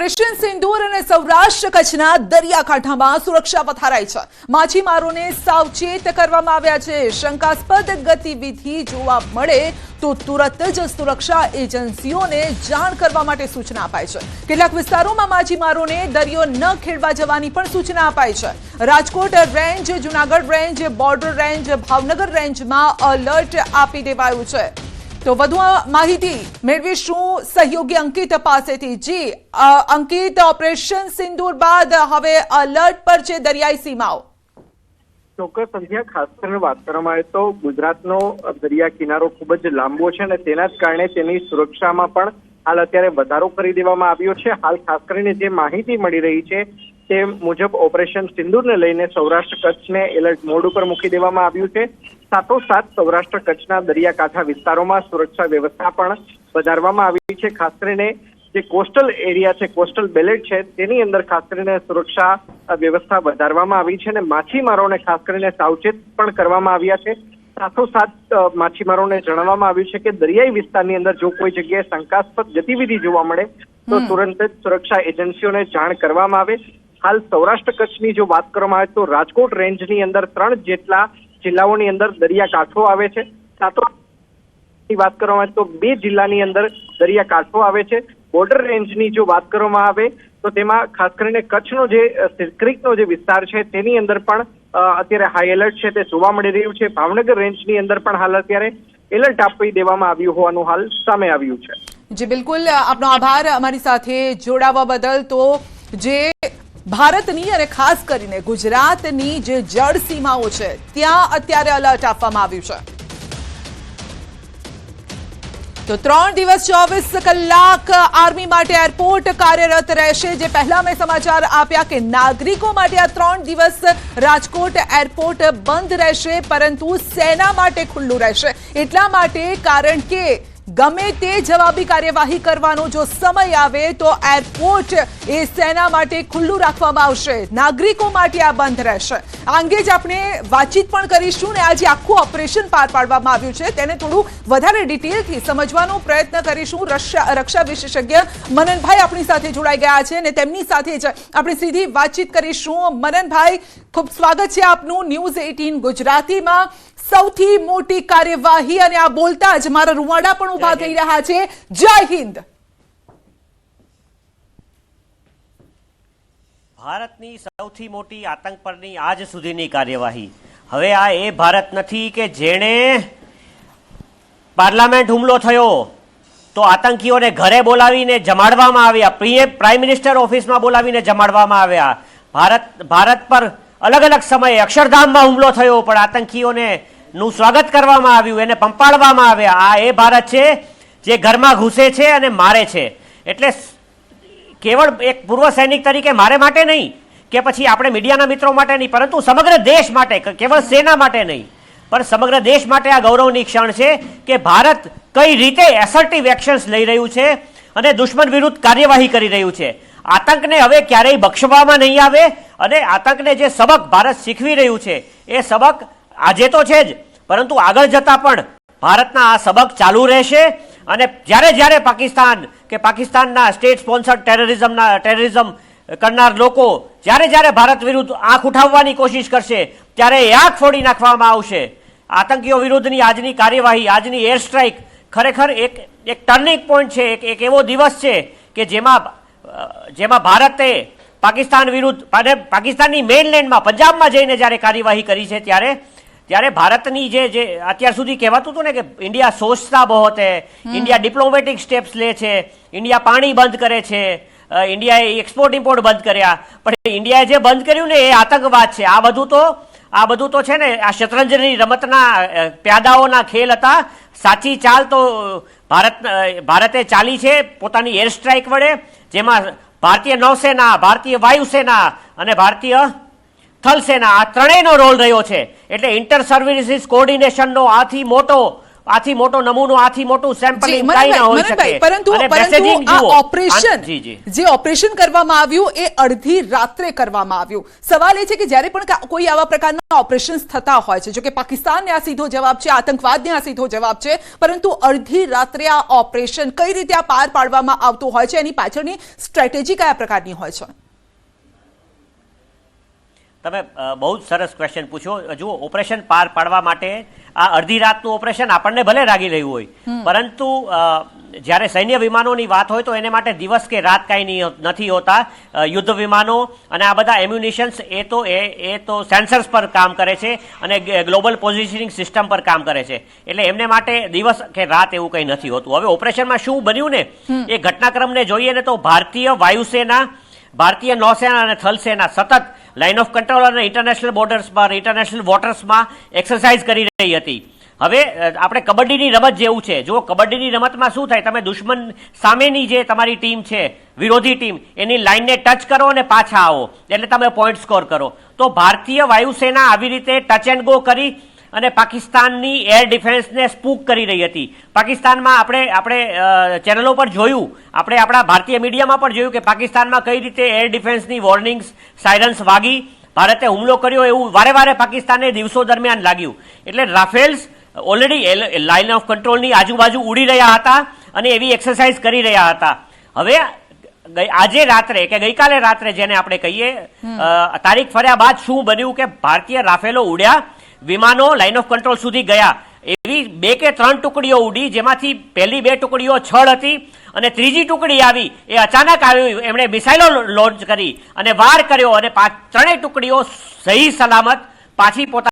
Operation સિંદૂર અને સૌરાષ્ટ્ર કચ્છના દરિયાકાંઠામાં સુરક્ષા વધારાઈ છે। માછીમારોને સાવચેત કરવામાં આવ્યા છે। શંકાસ્પદ ગતિવિધિ જોવા મળે તો તુરત જ સુરક્ષા એજન્સીઓને જાણ કરવા માટે સૂચના અપાઈ છે। કેટલાક વિસ્તારોમાં માછીમારોને દરિયો ન ખેડવા જવાની પણ સૂચના અપાઈ છે। Rajkot range, Junagadh range, border range, Bhavnagar રેન્જમાં એલર્ટ આપી દેવાયું છે। तो વધુ માહિતી મેળવીશું સહયોગી અંકિત પાસેથી। જી અંકિત, ઓપરેશન સિંદૂર બાદ હવે એલર્ટ પર છે દરિયાઈ સીમાઓ। ચોક્કસ સંધ્યા, ખાસ કરીને વાત કરવામાં આવે તો ગુજરાતનો દરિયા કિનારો ખૂબ જ લાંબો છે અને તેના જ કારણે તેની સુરક્ષામાં પણ હાલ અત્યારે વધારો કરી દેવામાં આવ્યો છે। હાલ ખાસ કરીને જે માહિતી મળી રહી છે તે મુજબ ઓપરેશન સિંદૂરને લઈને સૌરાષ્ટ્ર કચ્છને એલર્ટ મોડ ઉપર મૂકી દેવામાં આવ્યું છે। સાથોસાથ સૌરાષ્ટ્ર કચ્છના દરિયાકાંઠા વિસ્તારોમાં સુરક્ષા વ્યવસ્થા પણ વધારવામાં આવી છે। ખાસ કરીને જે કોસ્ટલ એરિયા છે, કોસ્ટલ બેલેટ છે, તેની અંદર ખાસ કરીને સુરક્ષા વ્યવસ્થા વધારવામાં આવી છે અને માછીમારોને ખાસ કરીને સાવચેત પણ કરવામાં આવ્યા છે। સાથોસાથ માછીમારોને જણાવવામાં આવ્યું છે કે દરિયાઈ વિસ્તારની અંદર જો કોઈ જગ્યાએ શંકાસ્પદ ગતિવિધિ જોવા મળે તો તુરંત જ સુરક્ષા એજન્સીઓને જાણ કરવામાં આવે। હાલ સૌરાષ્ટ્ર કચ્છની જો વાત કરવામાં આવે તો રાજકોટ રેન્જની અંદર 3 જેટલા જિલ્લાઓની અંદર દરિયાકાંઠો આવે છે। સાથોની વાત કરવામાં આવે તો 2 જિલ્લાની અંદર દરિયાકાંઠો આવે છે। બોર્ડર રેન્જની જો વાત કરવામાં આવે તો તેમાં ખાસ કરીને કચ્છનો જે સિરક્રીકનો જે વિસ્તાર છે તેની અંદર પણ અત્યારે હાઈ એલર્ટ છે તે જોવા મળી રહ્યું છે। ભાવનગર રેન્જની અંદર પણ હાલ અત્યારે એલર્ટ આપી દેવામાં આવ્યું હોવાનું હાલ સામે આવ્યું છે। જી બિલકુલ, આપનો આભાર અમારી સાથે જોડાવા બદલ। તો જે ભારતની અને ખાસ કરીને ગુજરાતની જે જળ સીમાઓ છે ત્યાં અત્યારે એલર્ટ આપવામાં આવ્યું છે। તો 3 દિવસ 24 કલાક આર્મી માટે એરપોર્ટ કાર્યરત રહેશે। જે પહેલા મેં સમાચાર આપ્યા કે નાગરિકો માટે આ 3 દિવસ રાજકોટ એરપોર્ટ બંધ રહેશે, પરંતુ સેના માટે ખુલ્લું રહેશે। એટલા માટે કારણ કે ગમે તે જવાબી કાર્યવાહી કરવાનો જો સમય આવે તો એરપોર્ટ એ સેના માટે ખુલ્લું રાખવામાં આવશે, નાગરિકો માટે આ બંધ રહેશે। આ અંગે જ આપણે વાતચીત પણ કરીશું ને આજે આખું ઓપરેશન પાર પાડવામાં આવ્યું છે તેને થોડું વધારે ડિટેલથી સમજવાનો પ્રયત્ન કરીશું। રક્ષા વિશેષજ્ઞ મનનભાઈ આપણી સાથે જોડાઈ ગયા છે અને તેમની સાથે જ આપણે સીધી વાતચીત કરીશું। મનનભાઈ, ખૂબ સ્વાગત છે આપનું ન્યૂઝ 18 ગુજરાતીમાં। સૌથી મોટી કાર્યવાહી અને આ બોલતા જ મારા રૂવાડા પણ ઉભા થઈ રહ્યા છે। જય હિન્દ। ભારતની સૌથી મોટી આતંક પરની આજ સુધીની કાર્યવાહી। હવે આ એ ભારત નથી કે જેણે પાર્લામેન્ટ હુમલો થયો તો આતંકીઓને ઘરે બોલાવીને જમાડવામાં આવ્યા, પ્રાઇમ મિનિસ્ટર ઓફિસમાં બોલાવીને જમાડવામાં આવ્યા। ભારત પર અલગ અલગ સમયે અક્ષરધામમાં હુમલો થયો પણ આતંકીઓને નું સ્વાગત કરવામાં આવ્યું, એને પંપાડવામાં આવ્યા। આ એ ભારત છે જે ઘરમાં ઘૂસે છે અને મારે છે। એટલે કેવળ એક પૂર્વ સૈનિક તરીકે મારે માટે નહીં કે પછી આપણે મીડિયાના મિત્રો માટે નહીં, પરંતુ સમગ્ર દેશ માટે, કેવળ સેના માટે નહીં પણ સમગ્ર દેશ માટે આ ગૌરવની ક્ષણ છે કે ભારત કઈ રીતે એસર્ટિવ એક્શન્સ લઈ રહ્યું છે અને દુશ્મન વિરુદ્ધ કાર્યવાહી કરી રહ્યું છે। આતંકને હવે ક્યારેય બક્ષવામાં નહીં આવે અને આતંકને જે સબક ભારત શીખવી રહ્યું છે એ સબક આજે તો છે જ, પરંતુ આગળ જતા પણ ભારતના આ સબક ચાલુ રહેશે। અને જ્યારે જ્યારે પાકિસ્તાન કે પાકિસ્તાનના સ્ટેટ સ્પોન્સર્ડ ટેરરિઝમ કરનાર લોકો જ્યારે ભારત વિરુદ્ધ આંખ ઉઠાવવાની કોશિશ કરશે ત્યારે એ આંખ ફોડી નાખવામાં આવશે। આતંકીઓ વિરુદ્ધની આજની કાર્યવાહી, આજની એર સ્ટ્રાઇક ખરેખર એક ટર્નિંગ પોઈન્ટ છે, એક એવો દિવસ છે કે જેમાં ભારતે પાકિસ્તાન વિરુદ્ધ પાકિસ્તાનની મેઇનલેન્ડમાં પંજાબમાં જઈને જ્યારે કાર્યવાહી કરી છે ત્યારે ભારતની જે અત્યાર સુધી કહેવાતું હતું ને કે ઇન્ડિયા સોચતા બહોત હૈ, ઇન્ડિયા ડિપ્લોમેટિક સ્ટેપ્સ લે છે, ઇન્ડિયા પાણી બંધ કરે છે, ઇન્ડિયાએ એક્સપોર્ટ ઇમ્પોર્ટ બંધ કર્યા, પણ ઇન્ડિયાએ જે બંધ કર્યું ને એ આતંકવાદ છે। આ બધું તો છે ને આ શતરંજની રમતના પ્યાદાઓના ખેલ હતા। સાચી ચાલ તો ભારતે ચાલી છે પોતાની એર સ્ટ્રાઇક વડે, જેમાં ભારતીય નૌસેના, ભારતીય વાયુસેના અને ભારતીય થલ સેના આ ત્રણેયનો રોલ રહ્યો છે। એટલે ઇન્ટર સર્વિસીસ કોઓર્ડિનેશનનો આથી મોટો આથી મોટો નમૂનો, આથી મોટું સેમ્પલિંગ જી, કાંઈ ના હોઈ મનનભાઈ, શકે. પરંતુ અને પરંતુ messaging આ જુઓ. ઓપરેશન જી, જી. જે ઓપરેશન કરવામાં આવ્યું એ અડધી રાત્રે કરવામાં આવ્યું. સવાલ એ છે કે જ્યારે પણ કોઈ આવા પ્રકારના ઓપરેશન્સ થતા હોય છે, જો કે પાકિસ્તાનને આ સીધો જવાબ છે, આતંકવાદને આ સીધો જવાબ છે, પરંતુ અડધી રાત્રે આ ઓપરેશન કઈ રીતે આ પાર પાડવામાં આવતું હોય છે, એની પાછળની સ્ટ્રેટેજી કયા પ્રકારની હોય છે? તમે બહુ જ સરસ ક્વેશ્ચન પૂછ્યો. જુઓ, ઓપરેશન પાર પાડવા માટે આ અડધી રાતનું ઓપરેશન આપણને ભલે લાગી રહ્યું હોય, પરંતુ જ્યારે સૈન્ય વિમાનોની વાત હોય તો એને માટે દિવસ કે રાત કાંઈ નથી હોતા. યુદ્ધ વિમાનો અને આ બધા એમ્યુનિશન્સ એ તો સેન્સર્સ પર કામ કરે છે અને ગ્લોબલ પોઝિશનિંગ સિસ્ટમ પર કામ કરે છે, એટલે એમને માટે દિવસ કે રાત એવું કંઈ નથી હોતું. હવે ઓપરેશનમાં શું બન્યું ને એ ઘટનાક્રમને જોઈએ ને તો ભારતીય વાયુસેના, ભારતીય નૌસેના અને થલસેના સતત લાઇન ઓફ કંટ્રોલ અને ઇન્ટરનેશનલ બોર્ડર્સ પર, ઇન્ટરનેશનલ વોટર્સમાં એક્સરસાઇઝ કરી રહી હતી. હવે આપણે કબડ્ડીની રમત જેવું છે. જો કબડ્ડીની રમતમાં શું થાય, તમે દુશ્મન સામેની જે તમારી ટીમ છે, વિરોધી ટીમ, એની લાઇનને ટચ કરો અને પાછા આવો, એટલે તમે પોઈન્ટ સ્કોર કરો. તો ભારતીય વાયુસેના આવી રીતે ટચ એન્ડ ગો કરી અને પાકિસ્તાનની એર ડિફેન્સને સ્પૂક કરી રહી હતી. પાકિસ્તાનમાં આપણે ચેનલો પર જોયું, આપણે આપણા ભારતીય મીડિયામાં પણ જોયું કે પાકિસ્તાનમાં કઈ રીતે એર ડિફેન્સની વોર્નિંગ્સ, સાયરન્સ વાગી, ભારતે હુમલો કર્યો એવું વારે વારે પાકિસ્તાનને દિવસો દરમિયાન લાગ્યું. એટલે રાફેલ્સ ઓલરેડી લાઇન ઓફ કંટ્રોલની આજુબાજુ ઉડી રહ્યા હતા અને એવી એક્સરસાઇઝ કરી રહ્યા હતા. હવે આજે રાત્રે કે ગઈકાલે રાત્રે જેને આપણે કહીએ, તારીખ ફર્યા બાદ શું બન્યું કે ભારતીય રાફેલો ઉડ્યા, વિમાનો લાઇન ઓફ કંટ્રોલ સુધી ગયા. એવી 2 કે 3 ટુકડીઓ ઉડી, જેમાંથી પહેલી 2 ટુકડીઓ છળ હતી અને ત્રીજી ટુકડી આવી એ અચાનક આવી. એમણે મિસાઇલો લોન્ચ કરી અને વાર કર્યો અને ત્રણેય ટુકડીઓ સહી સલામત પાછી પોતાના